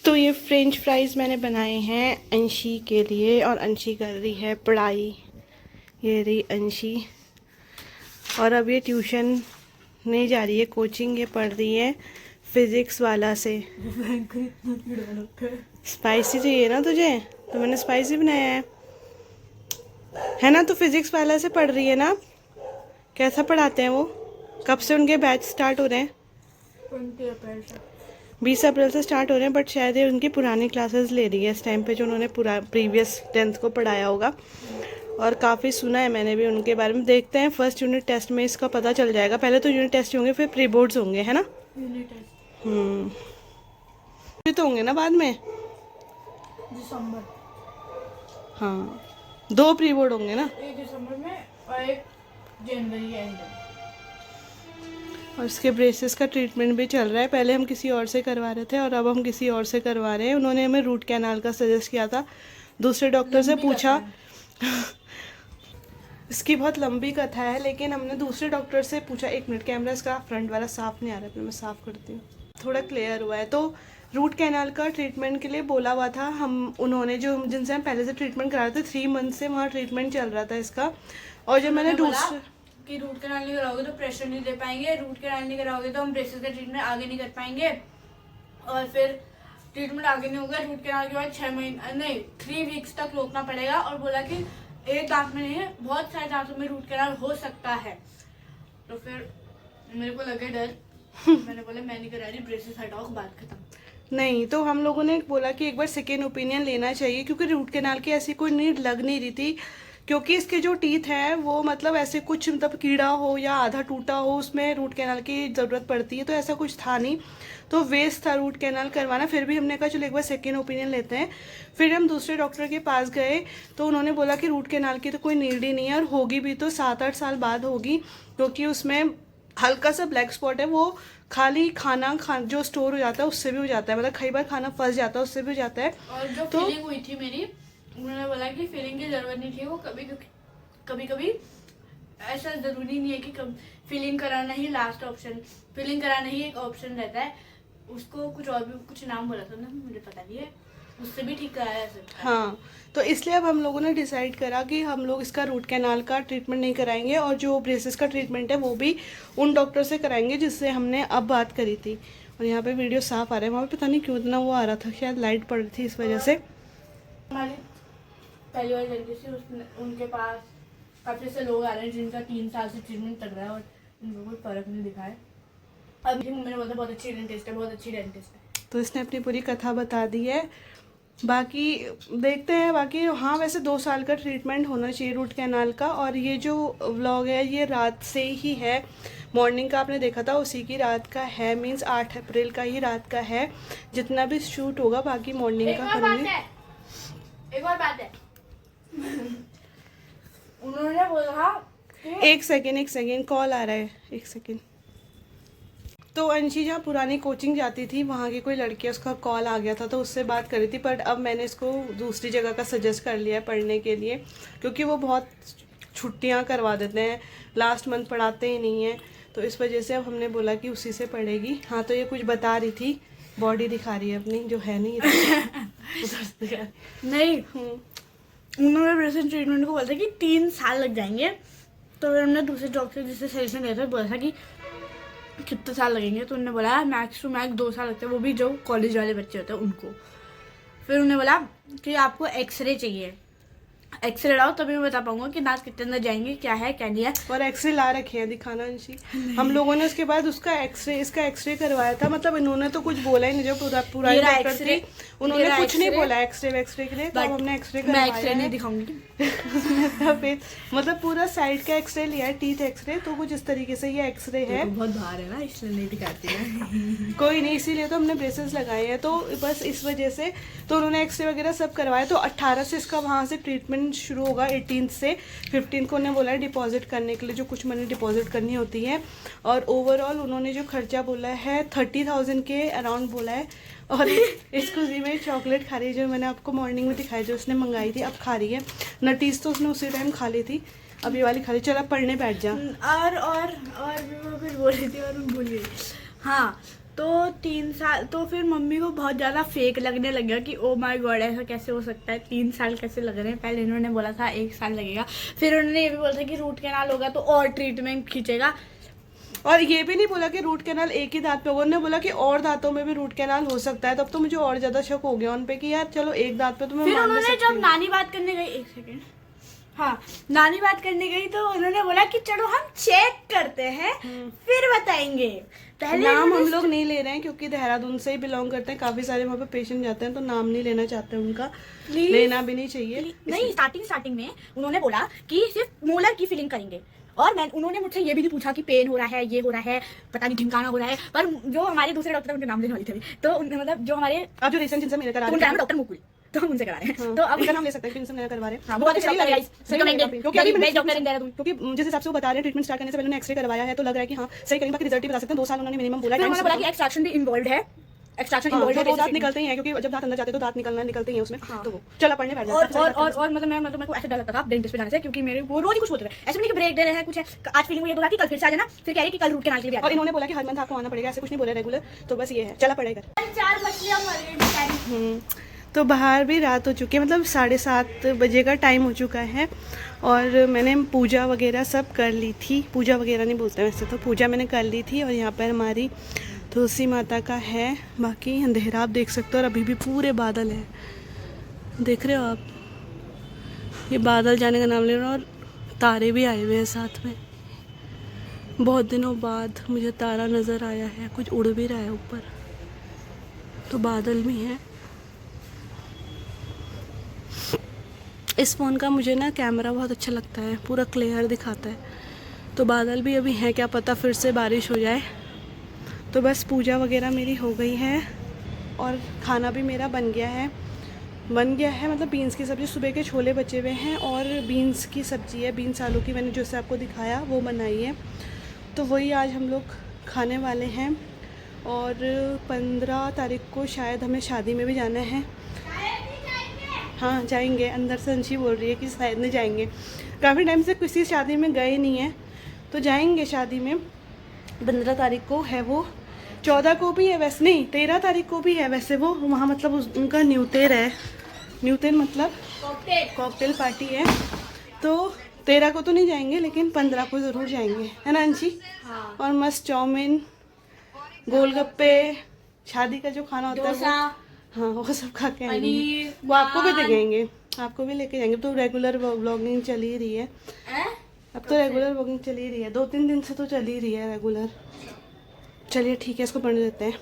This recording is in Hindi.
तो ये फ्रेंच फ्राइज़ मैंने बनाए हैं अंशी के लिए और अंशी कर रही है पढ़ाई। ये रही अंशी। और अब ये ट्यूशन नहीं जा रही है, कोचिंग ये पढ़ रही है फिज़िक्स वाला से। स्पाइसी चाहिए ना तुझे, तो मैंने स्पाइसी बनाया है ना। तो फिज़िक्स वाला से पढ़ रही है ना। कैसा पढ़ाते हैं वो? कब से उनके बैच स्टार्ट हो रहे हैं? 20 अप्रैल से स्टार्ट हो रहे हैं, बट शायद ये उनकी पुरानी क्लासेस ले रही है इस टाइम पे, जो उन्होंने प्रीवियस 10th को पढ़ाया होगा। और काफ़ी सुना है मैंने भी उनके बारे में। देखते हैं फर्स्ट यूनिट टेस्ट में इसका पता चल जाएगा। पहले तो यूनिट टेस्ट होंगे, फिर प्री बोर्ड्स होंगे, है ना। फिर तो होंगे ना बाद में, दिसंबर। हाँ 2 प्री बोर्ड होंगे ना, एक दिसंबर में और एक जनवरी के एंड में। और इसके ब्रेसेस का ट्रीटमेंट भी चल रहा है। पहले हम किसी और से करवा रहे थे और अब हम किसी और से करवा रहे हैं। उन्होंने हमें रूट कैनाल का सजेस्ट किया था, दूसरे डॉक्टर से पूछा। इसकी बहुत लंबी कथा है, लेकिन हमने दूसरे डॉक्टर से पूछा। 1 मिनट, कैमरा इसका फ्रंट वाला साफ नहीं आ रहा है, मैं साफ करती हूँ। थोड़ा क्लियर हुआ है। तो रूट कैनाल का ट्रीटमेंट के लिए बोला हुआ था उन्होंने, जो जिनसे हम पहले से ट्रीटमेंट करा रहे थे, 3 मंथ से वहाँ ट्रीटमेंट चल रहा था इसका। और जब मैंने दूसरे कि रूट कैनाल नहीं कराओगे तो प्रेशर नहीं दे पाएंगे, रूट कैनाल नहीं कराओगे तो हम ब्रेसेस का ट्रीटमेंट आगे नहीं कर पाएंगे, और फिर ट्रीटमेंट आगे नहीं होगा। रूट कैनाल के बाद 3 वीक्स तक रोकना पड़ेगा। और बोला कि एक दांत में नहीं, बहुत सारे दांतों में रूट कैनाल हो सकता है। तो फिर मेरे को लगे डर। मैंने बोला मैं नहीं करा रही, ब्रेसेस हटाओ, बात खत्म। नहीं, तो हम लोगों ने बोला कि एक बार सेकेंड ओपिनियन लेना चाहिए, क्योंकि रूट कैनाल की ऐसी कोई नीड लग नहीं रही थी। क्योंकि इसके जो टीथ हैं वो मतलब ऐसे कुछ मतलब कीड़ा हो या आधा टूटा हो, उसमें रूट कैनाल की ज़रूरत पड़ती है, तो ऐसा कुछ था नहीं। तो वेस्ट था रूट कैनाल करवाना। फिर भी हमने कहा चलो एक बार सेकेंड ओपिनियन लेते हैं। फिर हम दूसरे डॉक्टर के पास गए, तो उन्होंने बोला कि रूट कैनाल की तो कोई नीड ही नहीं है, और होगी भी तो 7-8 साल बाद होगी, क्योंकि उसमें हल्का सा ब्लैक स्पॉट है। वो खाली खाना जो स्टोर हो जाता है उससे भी हो जाता है, मतलब कई बार खाना फंस जाता है उससे भी हो जाता है। और जो तो फीलिंग हुई थी मेरी, उन्होंने बोला कि फीलिंग की जरूरत नहीं थी। वो कभी कभी ऐसा जरूरी नहीं है कि फीलिंग कराना ही लास्ट ऑप्शन, फीलिंग कराना ही एक ऑप्शन रहता है। उसको कुछ और भी कुछ नाम बोला था ना, मुझे पता नहीं है, उससे भी ठीक कराया जा सकता है। हाँ, तो इसलिए अब हम लोगों ने डिसाइड करा कि हम लोग इसका रूट कैनाल का ट्रीटमेंट नहीं कराएंगे, और जो ब्रेसेस का ट्रीटमेंट है वो भी उन डॉक्टर से कराएंगे जिससे हमने अब बात करी थी। और यहाँ पे वीडियो साफ आ रहा है, वहाँ पे पता नहीं क्यों इतना वो आ रहा था, शायद लाइट पड़ रही थी इस वजह से। हमारी पहली वाली लड़की थी, उनके पास काफी से लोग आ रहे हैं जिनका 3 साल से ट्रीटमेंट चल रहा है और इनको कोई फर्क नहीं दिखा है। अब मैंने बोला बहुत अच्छी डेंटिस्ट है, बहुत अच्छी डेंटिस्ट है। तो इसने अपनी पूरी कथा बता दी है। बाकी देखते हैं। बाकी हाँ, वैसे 2 साल का ट्रीटमेंट होना चाहिए रूट कैनाल का। और ये जो व्लॉग है ये रात से ही है, मॉर्निंग का आपने देखा था उसी की रात का है, मींस 8 अप्रैल का ही रात का है। जितना भी शूट होगा बाकी मॉर्निंग का करेंगे। एक और बात है उन्होंने बोला कि एक सेकेंड कॉल आ रहा है, 1 सेकेंड। तो अंशी जहाँ पुरानी कोचिंग जाती थी वहाँ की कोई लड़की है, उसका कॉल आ गया था, तो उससे बात करी थी। बट अब मैंने इसको दूसरी जगह का सजेस्ट कर लिया है पढ़ने के लिए, क्योंकि वो बहुत छुट्टियाँ करवा देते हैं, लास्ट मंथ पढ़ाते ही नहीं हैं। तो इस वजह से अब हमने बोला कि उसी से पढ़ेगी। हाँ, तो ये कुछ बता रही थी, बॉडी दिखा रही है अपनी, जो है नहीं नहीं, उन्होंने ब्रेसेस ट्रीटमेंट को बोला था कि 3 साल लग जाएंगे। तो फिर हमने दूसरे डॉक्टर जिससे सजेशन दिया था, बोला था कि कितने साल लगेंगे, तो उन्होंने बोला मैक्स टू मैक्स 2 साल लगते हैं, वो भी जो कॉलेज वाले बच्चे होते हैं उनको। फिर उन्होंने बोला कि आपको एक्सरे चाहिए, एक्सरे लाओ तभी मैं बता पाऊंगा कि दांत कितने अंदर जाएंगे, क्या है क्या नहीं है। और एक्सरे ला रखे हैं, दिखाना अंशी। हम लोगों ने उसके बाद उसका इसका एक्सरे करवाया था। मतलब इन्होंने तो कुछ बोला ही नहीं, जो पूरा डॉक्टर थे उन्होंने कुछ नहीं बोला एक्सरे के लिए। तो हमने एक्सरे मैं एक्सरे नहीं दिखाऊंगी मतलब पूरा साइड का एक्सरे लिया है, टीथ एक्सरे। तो कुछ इस तरीके से ये एक्सरे है, बहुत बाहर है ना, इसलिए नहीं दिखाती है। कोई नहीं, इसीलिए तो हमने ब्रेसेस लगाए हैं। तो बस इस वजह से तो उन्होंने एक्सरे वगैरह सब करवाया। तो 18 से इसका वहाँ से ट्रीटमेंट शुरू होगा, 18 से 15 को उन्हें बोला है डिपॉजिट करने के लिए, जो कुछ मनी डिपॉजिट करनी होती है। और ओवरऑल उन्होंने जो खर्चा बोला है 30,000 के अराउंड बोला है। और इसको जी में चॉकलेट खा रही है, जो मैंने आपको मॉर्निंग में दिखाई, जो उसने मंगाई थी, अब खा रही है। नटीज तो उसने उसी टाइम खा ली थी, अब ये वाली खा ली। चल अब पढ़ने बैठ जा। और भी मैं कुछ बोल रही थी और मैं भूल गई। हाँ, तो 3 साल तो फिर मम्मी को बहुत ज़्यादा फेक लगने लग गया कि ओ माय गॉड ऐसा कैसे हो सकता है, 3 साल कैसे लग रहे हैं। पहले इन्होंने बोला था 1 साल लगेगा, फिर उन्होंने ये भी बोला था कि रूट कैनाल होगा तो और ट्रीटमेंट खींचेगा। और ये भी नहीं बोला कि रूट कैनाल एक ही दांत पे होगा, उन्होंने बोला कि और दांतों में भी रूट कैनाल हो सकता है। तब तो मुझे और ज्यादा शक हो गया उन पे कि यार चलो एक दांत पे तो मैं फिर मान भी उन्होंने सकती जब हूँ। नानी बात करने गई, 1 सेकेंड, हाँ नानी बात करने गई तो उन्होंने बोला कि चलो हम चेक करते हैं फिर बताएंगे। पहले नाम हम इन्होंने- लोग नहीं ले रहे हैं क्योंकि देहरादून से ही बिलोंग करते हैं, काफी सारे वहाँ पे पेशेंट जाते हैं, तो नाम नहीं लेना चाहते उनका, Please? लेना भी नहीं चाहिए। नहीं, स्टार्टिंग में उन्होंने बोला कि सिर्फ मोलर की फिलिंग करेंगे, और उन्होंने मुझसे ये भी पूछा कि पेन हो रहा है, ये हो रहा है, पता नहीं ढिमकाना हो रहा है। पर जो हमारे दूसरे डॉक्टर उनके नाम लेने वाली थी, तो मतलब जो हमारे अब जो रिसेंट जिनसे मेरे करा तो उनका नाम है डॉक्टर मुकुल, तो हम उनसे करा रहे हैं। तो अब इनका नाम ले सकते हैं, जिनसे मेरा करवा रहे हैं। हाँ, बहुत अच्छे डॉक्टर है guys, recommended, क्योंकि अभी best doctor in Dehradun। क्योंकि जिस हिसाब से वो बता रहे हैं ट्रीटमेंट स्टार्ट करने से पहले उन्होंने एक्सरे करवाया है, तो लग रहा है कि हाँ सही करेंगे, बाकी रिजल्ट ही बता सकते हैं। 2 साल उन्होंने मिनिमम बोला है। फिर उन्होंने बोला कि एक्सट्रैक्शन भी इन्वॉल्व है, एक्सट्रैक्शन हाँ, इन्वॉल्व तो है, दो दांत निकलते ही हैं क्योंकि जब दांत अंदर जाते हैं तो दांत निकलते ही हैं उसमें। हाँ। तो वो चला पढ़ने बैठ और जाता है। और मतलब मेरे को ऐसा डर लगता था डेंटिस्ट पे जाने से, क्योंकि मेरे वो रोज ही कुछ होता है, ऐसे नहीं कि ब्रेक दे रहे हैं कुछ है। आज फीलिंग ये बोला कि कल फिर से आ जाना, फिर कह रही कि कल रूट कैनाल के लिए भी आ और इन्होंने बोला कि हर मंथ आपको आना पड़ेगा, ऐसे कुछ नहीं बोला रेगुलर। तो बस ये है, चला पड़ेगा। जाना। 4 मछलियां मर गई। तो बाहर भी रात हो चुकी है, मतलब 7:30 बजे का टाइम हो चुका है। और मैंने पूजा वगैरह सब कर ली थी, पूजा वगैरह नहीं बोलते वैसे तो, पूजा मैंने कर ली थी। और यहाँ पर हमारी तुलसी माता का है, बाकी अंधेरा आप देख सकते हो। और अभी भी पूरे बादल है, देख रहे हो आप, ये बादल जाने का नाम ले रहे हो। और तारे भी आए हुए हैं साथ में, बहुत दिनों बाद मुझे तारा नज़र आया है, कुछ उड़ भी रहा है ऊपर, तो बादल भी हैं। इस फ़ोन का मुझे ना कैमरा बहुत अच्छा लगता है, पूरा क्लियर दिखाता है। तो बादल भी अभी हैं, क्या पता फिर से बारिश हो जाए। तो बस पूजा वगैरह मेरी हो गई है और खाना भी मेरा बन गया है मतलब बीन्स की सब्ज़ी, सुबह के छोले बचे हुए हैं और बीन्स की सब्ज़ी है, बीन्स आलू की, मैंने जैसे आपको दिखाया वो बनाई है। तो वही आज हम लोग खाने वाले हैं। और 15 तारीख को शायद हमें शादी में भी जाना है। हाँ जाएंगे, अंदर से अंशी बोल रही है कि शायद नहीं जाएंगे, काफ़ी टाइम से किसी शादी में गए नहीं हैं, तो जाएंगे शादी में। 15 तारीख को है वो, 14 को भी है वैसे, नहीं 13 तारीख को भी है वैसे वो, वहाँ मतलब उनका न्यूतेर है, न्यूतेर मतलब कॉकटेल पार्टी है। तो 13 को तो नहीं जाएंगे लेकिन 15 को ज़रूर जाएंगे, है ना अंशी? हाँ। और मस्त चाउमीन, गोलगप्पे, शादी का जो खाना होता है डोसा, हाँ वो सब खा के आएंगे। पनीर, वो आपको भी नान। दिखाएंगे, आपको भी लेके जाएंगे। तो रेगुलर व्लॉगिंग चल ही रही है, अब तो रेगुलर व्लॉगिंग चल ही रही है, 2-3 दिन से तो चल ही रही है रेगुलर। चलिए ठीक है, इसको पढ़ने देते हैं।